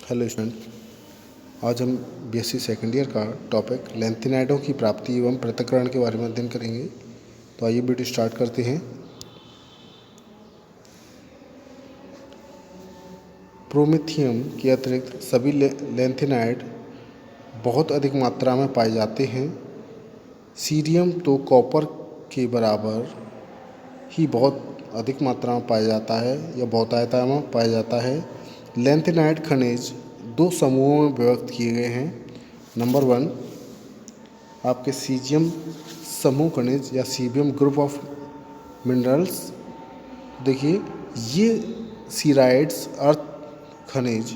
Hello student, आज हम BSc second year का टॉपिक लैंथेनाइडों की प्राप्ति एवं पृथक्करण के बारे में अध्ययन करेंगे। तो आइए वीडियो स्टार्ट करते हैं। प्रोमेथियम के अतिरिक्त सभी लैंथेनाइड बहुत अधिक मात्रा में पाए जाते हैं। सीरियम तो कॉपर के बराबर ही बहुत अधिक मात्रा में पाया जाता है या बहुतायता में पाया जाता है। लैंथेनाइड खनिज दो समूहों में विभक्त किए गए हैं। नंबर 1 आपके सीजियम समूह खनिज या सीबियम ग्रुप ऑफ मिनरल्स। देखिए, ये सीराइड्स अर्थ खनिज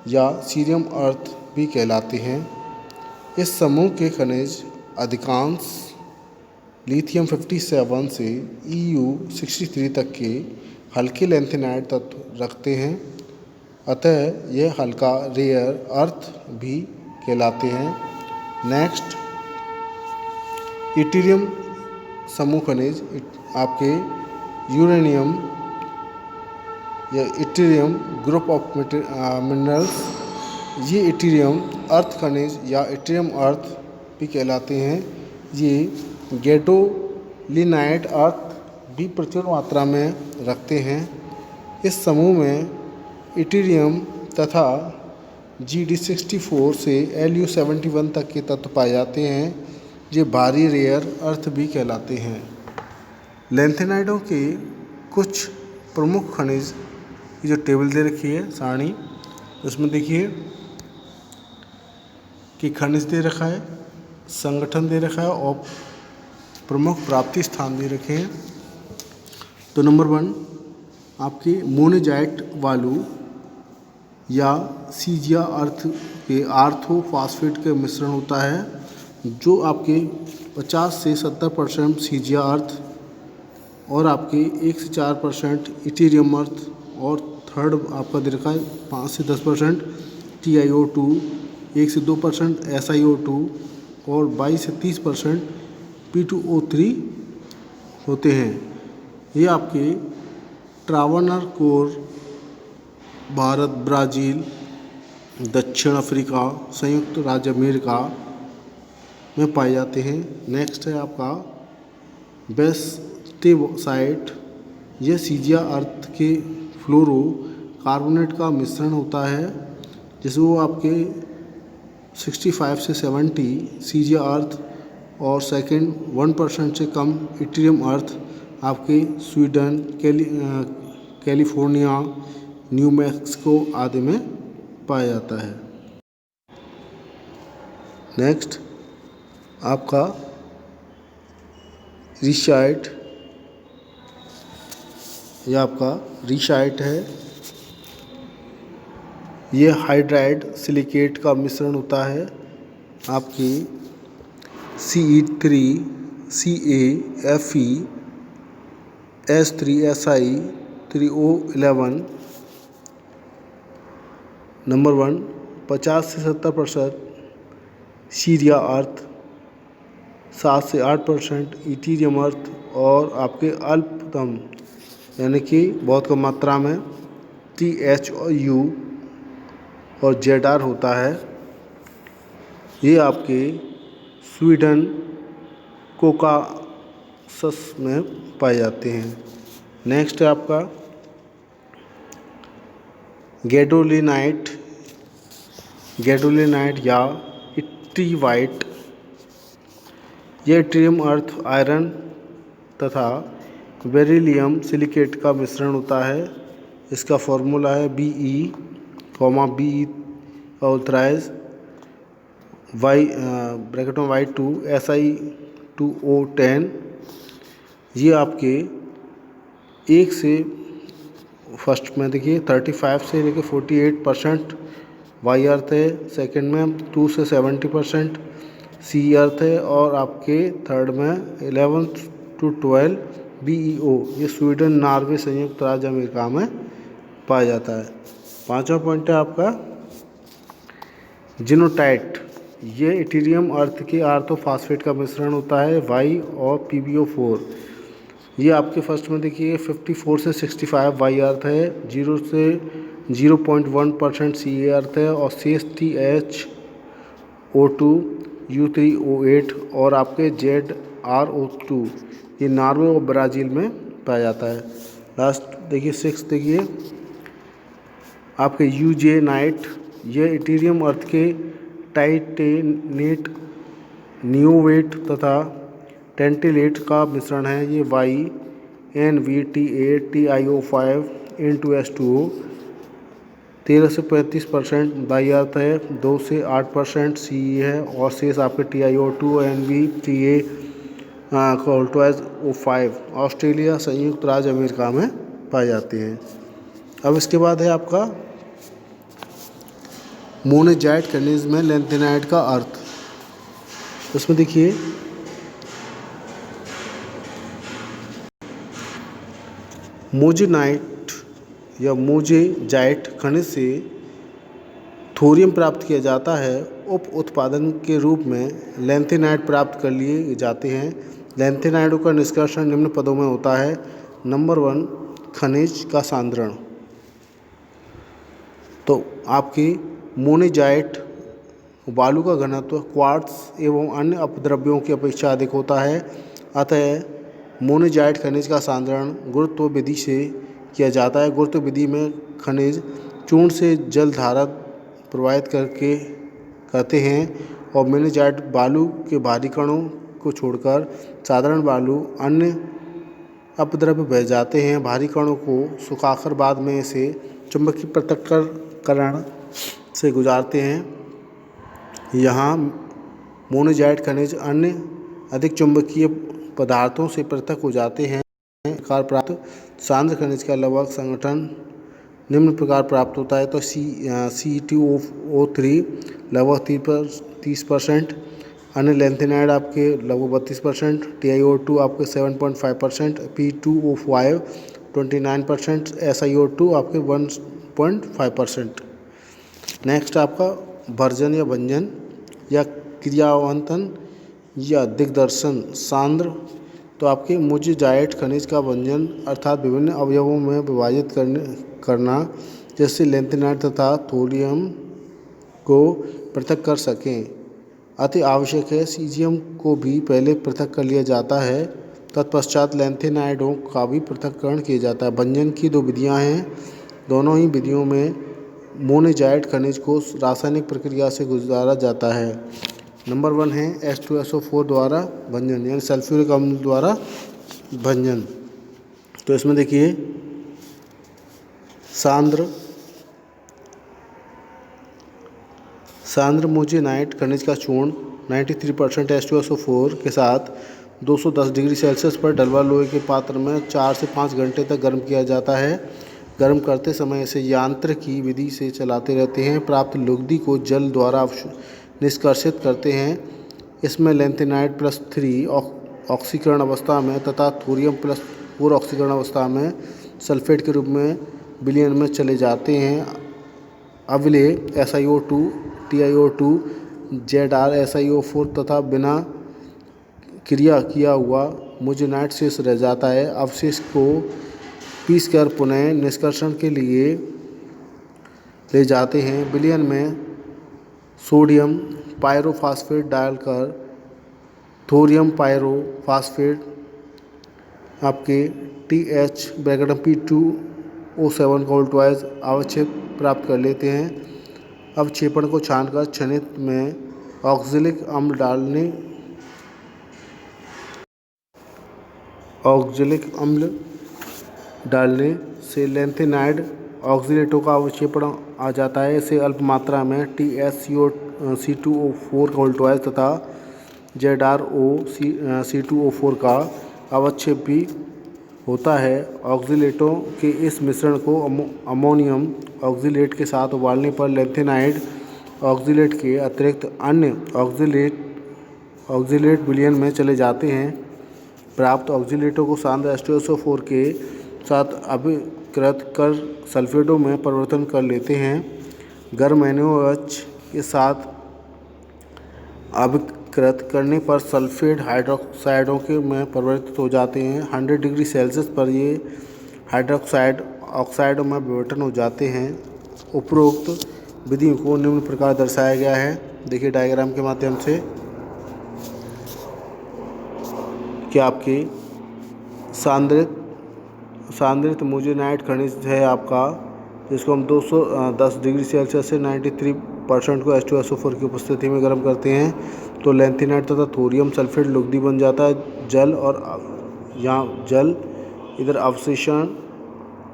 या सीरियम अर्थ भी कहलाते हैं। इस समूह के खनिज अधिकांश लिथियम 57 से EU 63 तक के हल्के लैंथेनाइड तत्व रखते हैं, अतः यह हल्का रेयर अर्थ भी कहलाते हैं। नेक्स्ट, इटीरियम समूह खनिज आपके यूरेनियम या इटीरियम ग्रुप ऑफ मिनरल्स। ये इटीरियम अर्थ खनिज या इटीरियम अर्थ भी कहलाते हैं। ये गैडोलिनाइट अर्थ भी प्रचुर मात्रा में रखते हैं। इस समूह में इटीरियम तथा GD64 से Lu 71 तक के तत्व पाए जाते हैं। ये भारी रेयर अर्थ भी कहलाते हैं। लैंथेनाइडों के कुछ प्रमुख खनिज की जो टेबल दे रखी है सारणी, उसमें देखिए कि खनिज दे रखा है, संगठन दे रखा है और प्रमुख प्राप्ति स्थान दे रखे हैं। तो नंबर 1 आपके मोनेजाइट वालू या सीजिया अर्थ के आर्थोफॉस्फेट के मिश्रण होता है, जो आपके 50 से 70% सीजिया अर्थ और आपके 1 से 4% इटीरियम अर्थ और थर्ड आपका दे रखा है 5 से 10% TiO2, 1 से 2% SiO2 और 22 से 30% P2O3 होते हैं। ये आपके ट्रावनकोर भारत, ब्राज़ील, दक्षिण अफ्रीका, संयुक्त राज्य अमेरिका में पाए जाते हैं। नेक्स्ट है आपका बेस्टेसाइट। यह सीजिया अर्थ के फ्लोरो कार्बोनेट का मिश्रण होता है, जिसमें वो आपके 65 से 70 सीजिया अर्थ और सेकंड 1% से कम इटीरियम अर्थ आपके स्वीडन, कैलिफोर्निया, न्यू मैक्सिको आदि में पाया जाता है। नेक्स्ट आपका रिशाइट, यह आपका रिशाइट है। यह हाइड्राइड सिलिकेट का मिश्रण होता है। आपकी Ce3, Ca, Fe, S3Si, 3O11। Number 1 50 से 70% सीरिया अर्थ, 7 से 8% इटीरियम अर्थ और आपके अल्पतम यानी कि बहुत कम मात्रा में THU और ZR होता है। ये आपके स्वीडन कोकासस में पाए जाते हैं। नेक्स्ट है आपका गैडोलिनाइट या इट्रीवाइट। यह इट्रियम अर्थ, आयरन तथा बेरिलियम सिलिकेट का मिश्रण होता है। इसका फॉर्मूला है Be, ऑथराइज ब्रैकेट में Y2 Si2O10। ये आपके 1 से फर्स्ट में देखिए 35 से लेकर 48% वाई अर्थ है, सेकंड में 2 से 70% सी अर्थ है और आपके थर्ड में 11 to 12 BeO। ये स्वीडन, नॉर्वे, संयुक्त राज्य अमेरिका में पाया जाता है। 5वां पॉइंट है आपका जिनोटाइट। ये इटीरियम अर्थ के आर्थोफॉस्फेट का मिश्रण होता है, Y और PbO4। ये आपके फर्स्ट में देखिए 54 से 65 वाई अर्थ है, 0 से 0.1% सी अर्थ है और शेष THO2 U3O8 और आपके ZrO2 ये नॉर्वे और ब्राज़ील में पाया जाता है। लास्ट देखिए 6 देखिए आपके यूजेनाइट, यह इथेरियम अर्थ के टाइटेनेट, नियोवेट तथा टेंटेलेट का मिश्रण है। ये YnVTA-TiO5 N2S2O 13 से 35% डाई अर्थ है, 2 से 8% सी है और शेष आपके TiO2 NVTA-O5 ऑस्ट्रेलिया, संयुक्त राज्य अमेरिका में पाए जाते हैं। अब इसके बाद है आपका मोनेजाइट खनिज में लैंथेनाइड का अर्थ। उसमें देखिए मोजेनाइट या मोजेजाइट खनिज से थोरियम प्राप्त किया जाता है। उप उत्पादन के रूप में लैंथेनाइड प्राप्त कर लिए जाते हैं। लैंथेनाइडों का निष्कर्षण निम्न पदों में होता है। नंबर 1 खनिज का सांद्रण। तो आपकी मोनेजाइट बालू का घनत्व क्वार्ट्ज एवं अन्य अपद्रव्यों की अपेक्षा अधिक होता है, अतः मोनेजाइट खनिज का सांद्रण गुरुत्व विधि से किया जाता है। गुरुत्व विधि में खनिज चूर्ण से जल धारा प्रवाहित करते हैं और मोनेजाइट बालू के भारी कणों को छोड़कर साधारण बालू अन्य अपद्रव्य बह जाते हैं। भारी कणों को सुखाकर बाद में इसे चुंबकीय पृथक्करण से गुजारते हैं। यहाँ मोनेजाइट खनिज अन्य अधिक चुंबकीय पदार्थों से पृथक हो जाते हैं। प्रकार प्राप्त सांद्र खनिज का लगभग संगठन निम्न प्रकार प्राप्त होता है। तो C2O3 लगभग 30%, अन्य लैंथेनाइड आपके लगभग 32%, TiO2 आपके 7.5%, P2O5 29%, SiO2 आपके 1.5%। नेक्स्ट आपका भर्जन या भंजन या क्रियावंतन या दिग्दर्शन सांद्र। तो आपके मोनेजाइट खनिज का भंजन अर्थात विभिन्न अवयवों में विभाजित करना, जैसे लैंथेनाइड तथा थोरियम को पृथक कर सकें, अति आवश्यक है। सीजियम को भी पहले पृथक कर लिया जाता है, तत्पश्चात लैंथेनाइडों का भी पृथक्करण किया जाता है। भंजन की 2 विधियाँ हैं। दोनों ही विधियों में मोनेजाइट खनिज को रासायनिक प्रक्रिया से गुजारा जाता है। नंबर 1 है H2SO4 द्वारा भंजन, यानी सल्फ्यूरिक अम्ल द्वारा भंजन। तो इसमें देखिए सांद्र मोजेनाइट खनिज का चूर्ण 93% H2SO4 के साथ 210 डिग्री सेल्सियस पर डलवा लोहे के पात्र में 4 से 5 घंटे तक गर्म किया जाता है। गर्म करते समय इसे यांत्रिकी विधि से चलाते रहते हैं। प्राप्त लुगदी को जल द्वारा निष्कर्षित करते हैं। इसमें लैंथेनाइड +3 ऑक्सीकरण अवस्था में तथा थोरियम +4 ऑक्सीकरण अवस्था में सल्फेट के रूप में विलयन में चले जाते हैं। अवलेय SiO2, TiO2, ZrSiO4 तथा बिना क्रिया किया हुआ मोजेनाइट शेष रह जाता है। अवशेष को पीसकर पुनः निष्कर्षण के लिए ले जाते हैं। विलयन में सोडियम पायरोफॉस्फेट डालकर थोरियम पायरोफॉस्फेट आपके P2O7 का उल्टवाइज अवक्षेप प्राप्त कर लेते हैं। अवक्षेपण को छानकर क्षणिक में ऑक्जेलिक अम्ल डालने से लैंथेनाइड ऑक्सीलेटों का अवक्षेपण आ जाता है। इसे अल्प मात्रा में TSC2O4 का उल्टवाइज तथा ZrOC2O4 का अवक्षेप भी होता है। ऑक्सीलेटों के इस मिश्रण को अमोनियम ऑक्सीलेट के साथ उबालने पर लैंथेनाइड ऑक्सीलेट के अतिरिक्त अन्य ऑक्सीलेट विलयन में चले जाते हैं। प्राप्त ऑक्सीलेटों को सांद्र H2SO4 के साथ अभिकृत कर सल्फेटों में परिवर्तन कर लेते हैं। गर्म NaOH के साथ अभिकृत करने पर सल्फेट हाइड्रोक्साइडों के में परिवर्तित हो जाते हैं। 100 डिग्री सेल्सियस पर ये हाइड्रोक्साइड ऑक्साइडों में विघटन हो जाते हैं। उपरोक्त विधि को निम्न प्रकार दर्शाया गया है। देखिए डायग्राम के माध्यम से कि आपकी सांद्रित मोजेनाइट खनिज है आपका, जिसको हम 210 डिग्री सेल्सियस से 93% को H2SO4 की उपस्थिति में गर्म करते हैं तो लैंथेनाइट तथा थोरियम सल्फेट लुगदी बन जाता है। जल और यहाँ जल, इधर अवशोषण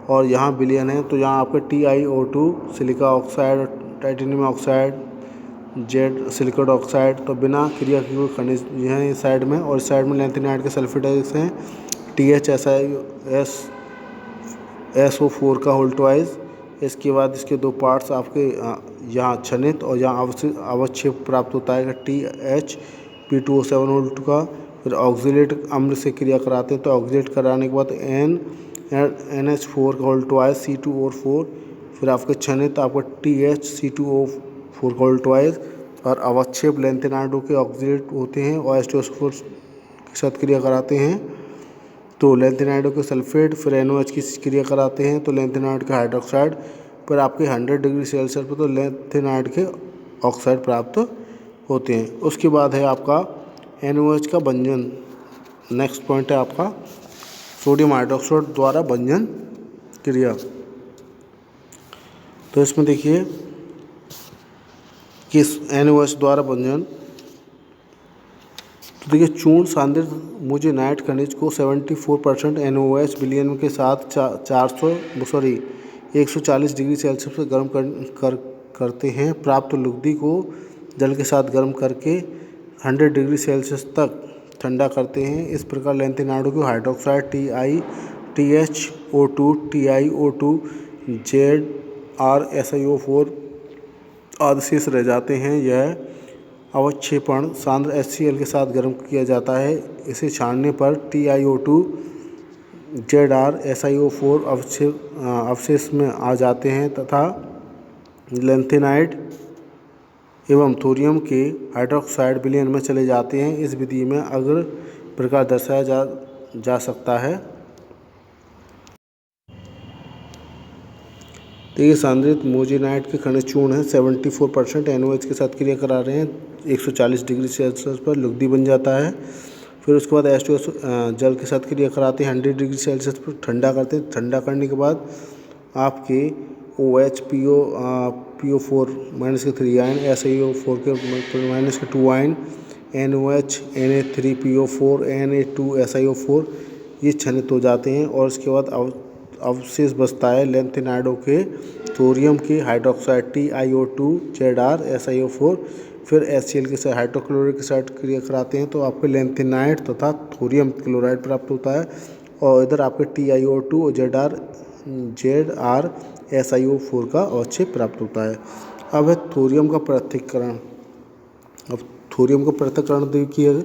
और यहाँ विलयन है, तो यहाँ आपका TiO2 silica oxide, titanium oxide, Z silicate oxide, तो बिना क्रिया के कोई खनिज हैं इस साइड में, और इस साइड में लैंथेनाइट के सल्फेटाइड्स हैं THSiSO4 का होल ट्वाइस। इसके बाद इसके दो पार्ट्स आपके यहाँ छनित और यहाँ अवक्षेप प्राप्त होता है THP2O7 का। फिर ऑक्जिलेट अम्ल से क्रिया कराते हैं, तो ऑक्जिलेट कराने के बाद NH4 का होल ट्वाइस C2O4, फिर आपके छनित आपका THC2O4 का होल ट्वाइस, और अवक्षेप लैंथेनाइडों के ऑक्जिलेट होते हैं और H2SO4 के साथ क्रिया कराते हैं तो लैंथेनाइडों के सल्फेट, फिर NOH की क्रिया कराते हैं तो लैंथेनाइड का हाइड्रोक्साइड, पर आपके 100 डिग्री सेल्सियस पर तो लैंथेनाइड के ऑक्साइड प्राप्त होते हैं। उसके बाद है आपका NOH का बंधन। नेक्स्ट पॉइंट है आपका सोडियम हाइड्रोक्साइड द्वारा बंधन क्रिया। तो इसमें देखिए कि NOH द्वारा बंधन, तो देखिए चूर्ण सांद्रित मोजेनाइट खनिज को 74% NOH विलयन के साथ 140 डिग्री सेल्सियस पर गर्म करते हैं। प्राप्त लुगदी को जल के साथ गर्म करके 100 डिग्री सेल्सियस तक ठंडा करते हैं। इस प्रकार लैंथेनाइडों के हाइड्रोक्साइड TiHO2, TiO2, ZrSiO4 आदि शेष रह जाते हैं। यह अवक्षेपण सांद्र HCl के साथ गर्म किया जाता है। इसे छानने पर TiO2, ZrSiO4 अवशेष में आ जाते हैं तथा लैंथेनाइड एवं थोरियम के हाइड्रोक्साइड विलयन में चले जाते हैं। इस विधि में अग्र प्रकार दर्शाया जा सकता है। तो ये सांद्रित मोजेनाइट के खनिज चूर्ण है, 74% NOH के साथ क्रिया करा रहे हैं, 140 डिग्री सेल्सियस पर लुगदी बन जाता है। फिर उसके बाद H2SO जल के साथ क्रिया कराते हैं, 100 डिग्री सेल्सियस पर ठंडा करते हैं। ठंडा करने के बाद आपके OH PO4 माइनस के 3 आयन, SiO4 के माइनस के 2 आयन, NOH Na3PO4 Na2SiO4 ये छनित हो जाते हैं और इसके बाद अवशेष बचता है लैंथेनाइडों के थोरियम के हाइड्रोक्साइड TiO2, ZrSiO4, फिर HCl के साथ हाइड्रोक्लोरिक के साथ क्रिया कराते हैं तो आपको लैंथेनाइड तथा थोरियम क्लोराइड प्राप्त होता है और इधर आपके TiO2 और ZrSiO4 का अवक्षेप प्राप्त होता है। अब है थोरियम का पृथक्करण। अब थोरियम का पृथक्करण देखिए,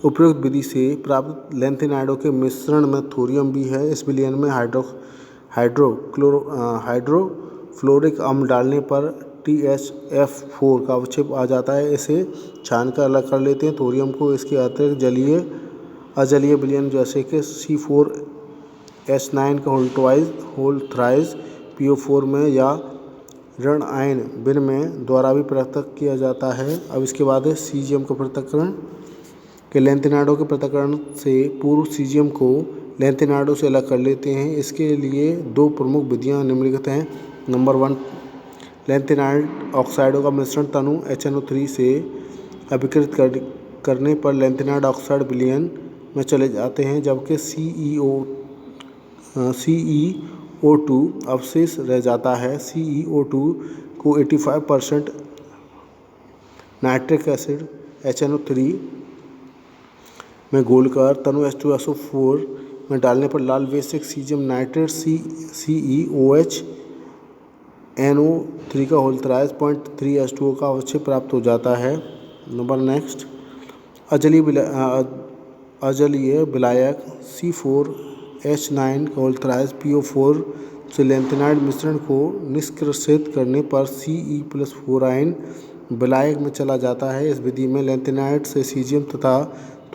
उपरोक्त विधि से प्राप्त लैंथेनाइडों के मिश्रण में थोरियम भी है। इस विलयन में हाइड्रोफ्लोरिक अम्ल डालने पर THF4 का अवक्षेप आ जाता है। इसे छानकर अलग कर लेते हैं थोरियम को। इसके अतिरिक्त अजलीय विलयन जैसे कि C4H9 का होल थ्राइस PO4 में या ऋण आयन बिन में द्वारा भी पृथक किया जाता है। अब इसके बाद है सीजियम का पृथक्करण के लैंथेनाइडों के पृथक्करण से पूर्व सीजियम को लैंथेनाइडों से अलग कर लेते हैं। इसके लिए दो प्रमुख विधियां निम्नलिखित हैं। नंबर 1, लैंथेनाइड ऑक्साइडों का मिश्रण तनु HNO3 से अभिकृत करने पर लैंथेनाइड ऑक्साइड विलयन में चले जाते हैं, जबकि CeO2 अवशेष रह जाता है। CeO2 को 85% नाइट्रिक एसिड HNO3 में घोलकर तनु H2SO4 में डालने पर लाल basic caesium nitrate CeOH NO3 का होल थ्राइस 0.3 H2O का अवक्षेप प्राप्त हो जाता है। नेक्स्ट अजलीय विलायक C4H9 का होल थ्राइस PO4 से लैंथेनाइड मिश्रण को निष्कर्षित करने पर Ce+4 आयन विलायक में चला जाता है। इस विधि में लैंथेनाइड से सीजियम तथा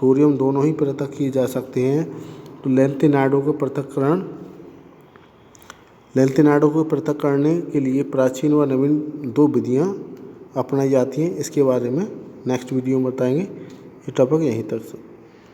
थोरियम दोनों ही पृथक किए जा सकते हैं। तो लैंथेनाइडों के पृथक्करण लेंथेनाइडों को पृथक करने के लिए प्राचीन व नवीन 2 विधियाँ अपनाई जाती हैं। इसके बारे में नेक्स्ट वीडियो में बताएंगे। ये टॉपिक यहीं तक